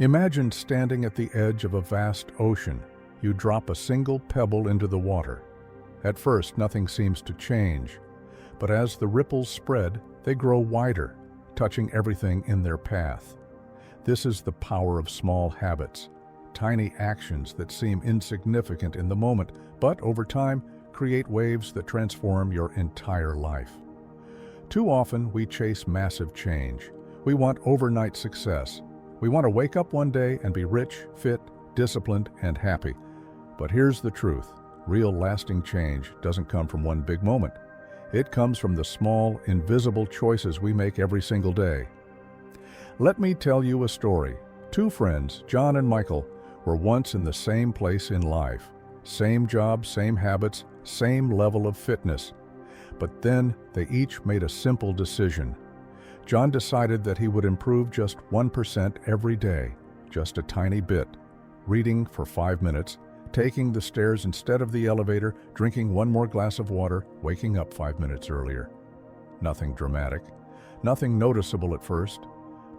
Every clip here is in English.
Imagine standing at the edge of a vast ocean. You drop a single pebble into the water. At first, nothing seems to change, but as the ripples spread, they grow wider, touching everything in their path. This is the power of small habits, tiny actions that seem insignificant in the moment, but over time create waves that transform your entire life. Too often, we chase massive change. We want overnight success. We want to wake up one day and be rich, fit, disciplined, and happy. But here's the truth. Real lasting change doesn't come from one big moment. It comes from the small, invisible choices we make every single day. Let me tell you a story. Two friends, John and Michael, were once in the same place in life. Same job, same habits, same level of fitness. But then they each made a simple decision. John decided that he would improve just 1% every day, just a tiny bit. Reading for 5 minutes, taking the stairs instead of the elevator, drinking one more glass of water, waking up 5 minutes earlier. Nothing dramatic, nothing noticeable at first.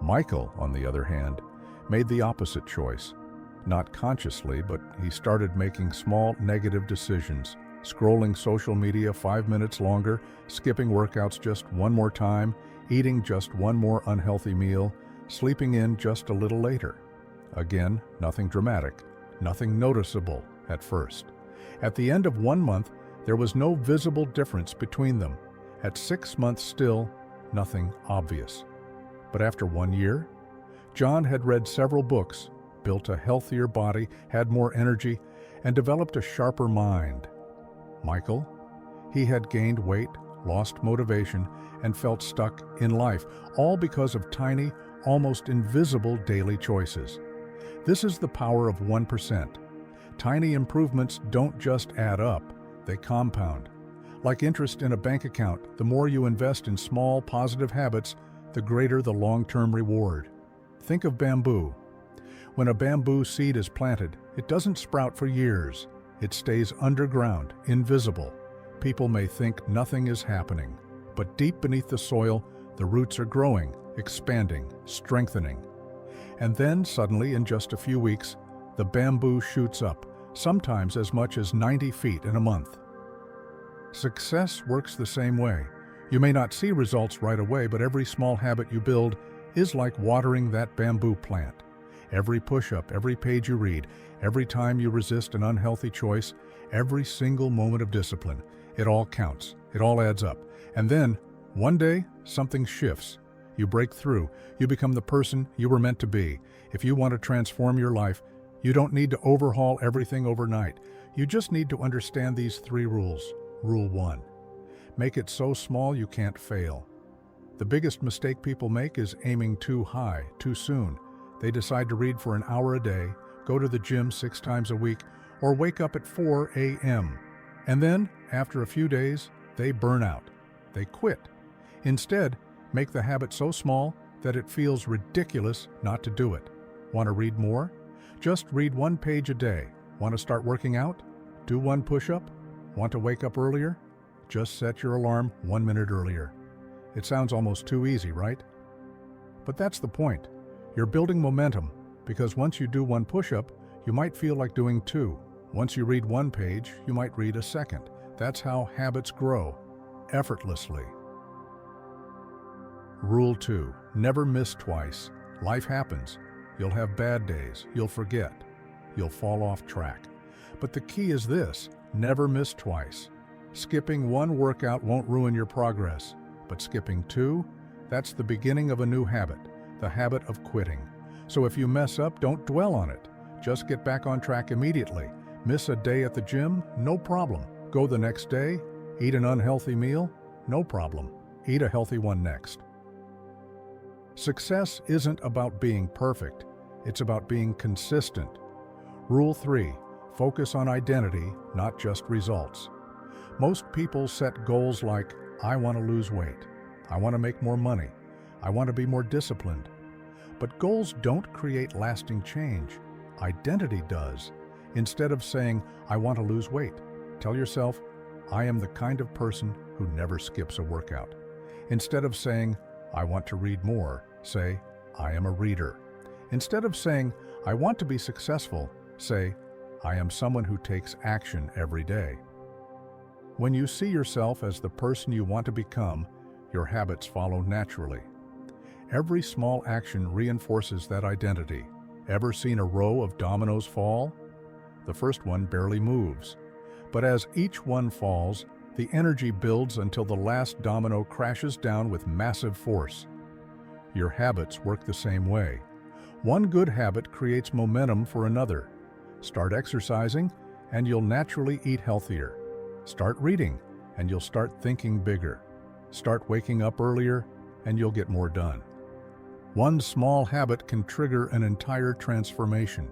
Michael, on the other hand, made the opposite choice. Not consciously, but he started making small negative decisions, scrolling social media 5 minutes longer, skipping workouts just one more time, eating just one more unhealthy meal, sleeping in just a little later. Again, nothing dramatic, nothing noticeable at first. At the end of 1 month, there was no visible difference between them. At 6 months still, nothing obvious. But after 1 year, John had read several books, built a healthier body, had more energy, and developed a sharper mind. Michael, he had gained weight, lost motivation, and felt stuck in life, all because of tiny, almost invisible daily choices. This is the power of 1%. Tiny improvements don't just add up, they compound. Like interest in a bank account, the more you invest in small, positive habits, the greater the long-term reward. Think of bamboo. When a bamboo seed is planted, it doesn't sprout for years. It stays underground, invisible. People may think nothing is happening, but deep beneath the soil, the roots are growing, expanding, strengthening. And then suddenly, in just a few weeks, the bamboo shoots up, sometimes as much as 90 feet in a month. Success works the same way. You may not see results right away, but every small habit you build is like watering that bamboo plant. Every push-up, every page you read, every time you resist an unhealthy choice, every single moment of discipline, it all counts, it all adds up. And then, one day, something shifts. You break through, you become the person you were meant to be. If you want to transform your life, you don't need to overhaul everything overnight. You just need to understand these 3 rules. Rule 1. Make it so small you can't fail. The biggest mistake people make is aiming too high, too soon. They decide to read for an hour a day, go to the gym 6 times a week, or wake up at 4 a.m. And then, after a few days, they burn out. They quit. Instead, make the habit so small that it feels ridiculous not to do it. Want to read more? Just read 1 page a day. Want to start working out? Do 1 push-up? Want to wake up earlier? Just set your alarm 1 minute earlier. It sounds almost too easy, right? But that's the point. You're building momentum, because once you do 1 push-up, you might feel like doing 2. Once you read 1 page, you might read a second. That's how habits grow, effortlessly. Rule 2. Never miss twice. Life happens. You'll have bad days. You'll forget. You'll fall off track. But the key is this: never miss twice. Skipping 1 workout won't ruin your progress, but skipping 2, that's the beginning of a new habit, the habit of quitting. So if you mess up, don't dwell on it. Just get back on track immediately. Miss a day at the gym? No problem. Go the next day. Eat an unhealthy meal? No problem. Eat a healthy one next. Success isn't about being perfect. It's about being consistent. Rule 3. Focus on identity, not just results. Most people set goals like, I want to lose weight. I want to make more money. I want to be more disciplined. But goals don't create lasting change. Identity does. Instead of saying, I want to lose weight, tell yourself, I am the kind of person who never skips a workout. Instead of saying, I want to read more, say, I am a reader. Instead of saying, "I want to be successful," say, "I am someone who takes action every day." When you see yourself as the person you want to become, your habits follow naturally. Every small action reinforces that identity. Ever seen a row of dominoes fall? The first one barely moves. But as each one falls, the energy builds until the last domino crashes down with massive force. Your habits work the same way. One good habit creates momentum for another. Start exercising, and you'll naturally eat healthier. Start reading, and you'll start thinking bigger. Start waking up earlier, and you'll get more done. One small habit can trigger an entire transformation.